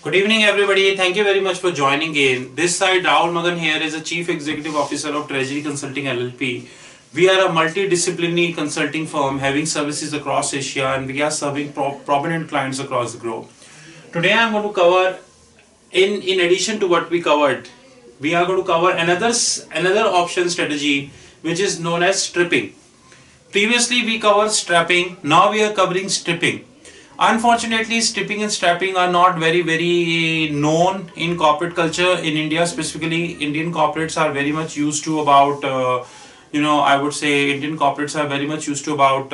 Good evening, everybody. Thank you very much for joining in. This side, Rahul Magan here is a Chief Executive Officer of Treasury Consulting LLP. We are a multidisciplinary consulting firm having services across Asia, and we are serving prominent clients across the globe. Today, I'm going to cover, in addition to what we covered, we are going to cover another option strategy which is known as stripping. Previously, we covered strapping. Now we are covering stripping. Unfortunately, stripping and strapping are not very known in corporate culture in India. Specifically, Indian corporates are very much used to about I would say Indian corporates are very much used to about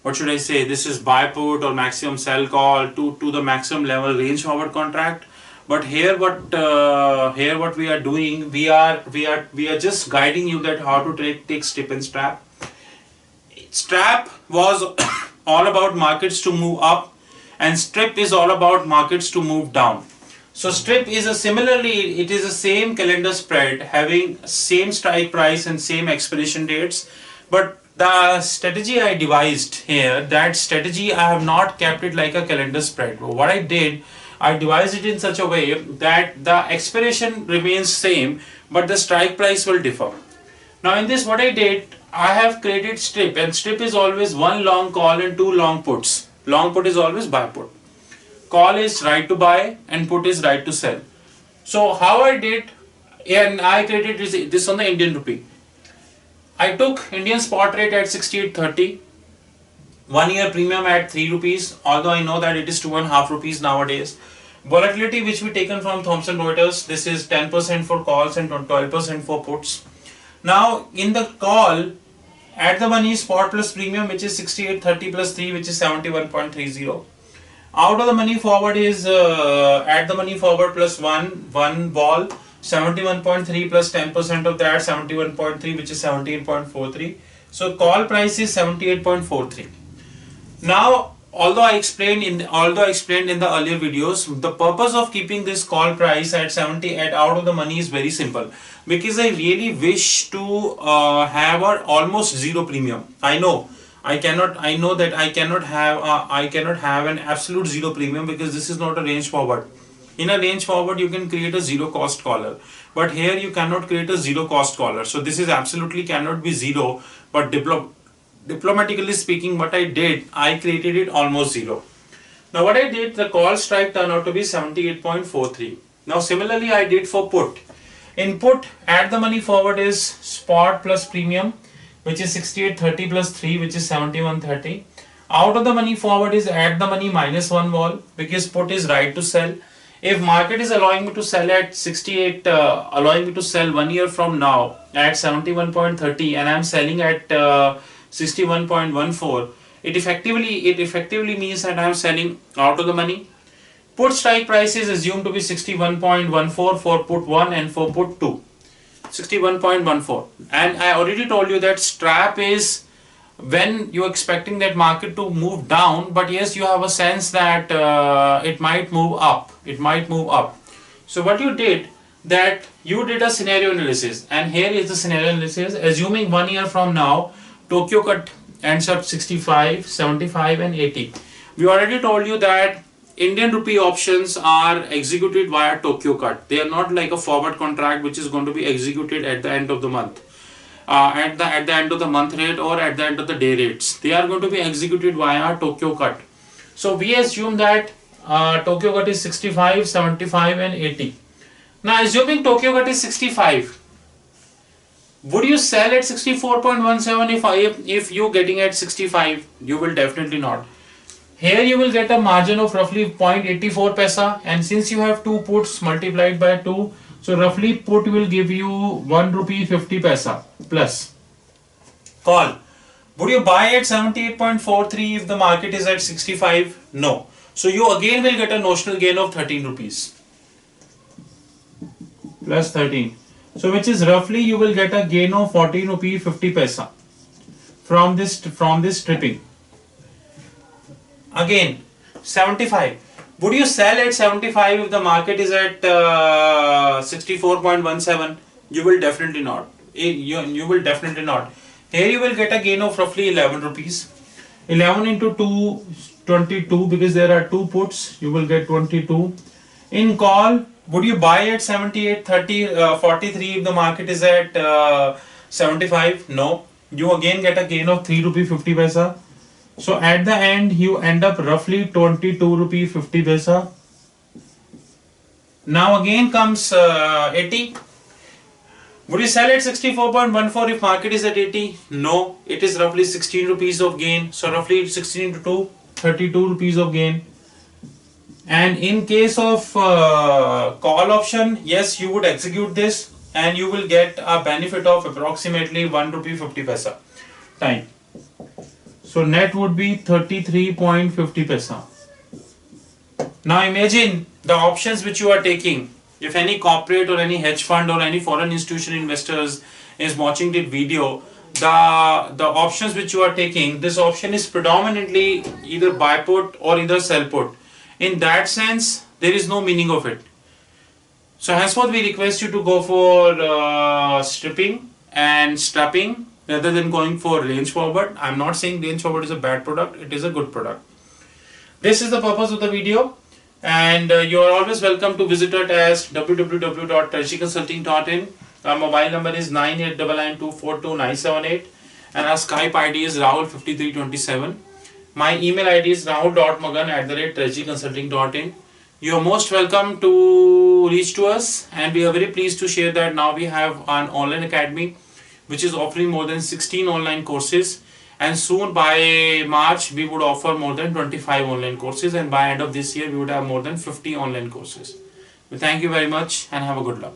what should I say, this is buy put or maximum sell call to the maximum level range forward contract. But here what we are doing, we are just guiding you that how to take strip and strap. Strap was all about markets to move up, and strip is all about markets to move down. So strip is a same calendar spread having same strike price and same expiration dates, but the strategy I devised here, that strategy I have not kept it like a calendar spread. What I did, I devised it in such a way that the expiration remains same but the strike price will differ. Now in this, what I did, I have created strip, and strip is always one long call and two long puts. Long put is always buy put. Call is right to buy and put is right to sell. So how I did, and I created this on the Indian rupee. I took Indian spot rate at 68.30, 1 year premium at 3 rupees, although I know that it is 2.5 rupees nowadays. Volatility which we taken from Thomson Reuters, this is 10% for calls and 12% for puts. Now in the call, at the money spot plus premium, which is 68.30 plus 3, which is 71.30. Out of the money forward is at the money forward plus one ball, 71.3 plus 10% of that, 71.3, which is 17.43. So call price is 78.43. Now, although I explained in the earlier videos, the purpose of keeping this call price at 70 at out of the money is very simple, because I really wish to have an almost zero premium. I know that I cannot have an absolute zero premium, because this is not a range forward. In a range forward, you can create a zero cost collar, but here you cannot create a zero cost collar. So this is absolutely cannot be zero, but diplomatically speaking, what I did, I created it almost zero. Now what I did, the call strike turned out to be 78.43. Now similarly I did for put. In put, at the money forward is spot plus premium, which is 68.30 plus 3, which is 71.30. Out of the money forward is at the money minus one wall, because put is right to sell. If market is allowing me to sell at 68, allowing me to sell 1 year from now at 71.30, and I am selling at 61.14, it effectively means that I am selling out of the money. Put strike price is assumed to be 61.14 for put 1 and for put 2. 61.14. And I already told you that strap is when you're expecting that market to move down, but yes, you have a sense that it might move up. So what you did, that you did a scenario analysis, and here is the scenario analysis. Assuming 1 year from now, Tokyo cut ends up 65, 75 and 80. We already told you that Indian rupee options are executed via Tokyo cut. They are not like a forward contract which is going to be executed at the end of the month, at the end of the month rate or at the end of the day rates. They are going to be executed via Tokyo cut. So we assume that Tokyo cut is 65, 75 and 80. Now assuming Tokyo cut is 65, would you sell at 64.17 if you're getting at 65? You will definitely not. Here you will get a margin of roughly 0.84 paisa, and since you have two puts multiplied by 2, so roughly put will give you 1 rupee 50 paisa plus. Call. Would you buy at 78.43 if the market is at 65? No. So you again will get a notional gain of 13 rupees. Plus 13. So which is roughly you will get a gain of 14 rupee 50 paisa from this stripping. Again 75. Would you sell at 75 if the market is at 64.17? You will definitely not. You will definitely not. Here you will get a gain of roughly 11 rupees. 11 into 2 22 because there are two puts. You will get 22. In call, would you buy at 78, 30, 43 if the market is at 75? No. You again get a gain of 3 rupee 50 paisa. So at the end, you end up roughly 22 rupee 50 paisa. Now again comes 80. Would you sell at 64.14 if market is at 80? No, it is roughly 16 rupees of gain. So roughly 16 into 2, 32 rupees of gain. And in case of call option, yes, you would execute this and you will get a benefit of approximately 1 rupee 50 paisa time. So net would be 33.50 paisa. Now imagine the options which you are taking. If any corporate or any hedge fund or any foreign institution investors is watching this video, the options which you are taking, this option is predominantly either buy put or either sell put. In that sense, there is no meaning of it. So henceforth we request you to go for stripping and strapping rather than going for range forward. I'm not saying range forward is a bad product, it is a good product. This is the purpose of the video. And you are always welcome to visit us as www.treasuryconsulting.in. Our mobile number is 9899242978 and our Skype ID is Rahul5327. My email ID is rahul.magan@treasuryconsulting.in. You are most welcome to reach to us, and we are very pleased to share that now we have an online academy which is offering more than 16 online courses. And soon by March, we would offer more than 25 online courses. And by end of this year, we would have more than 50 online courses. We thank you very much and have a good luck.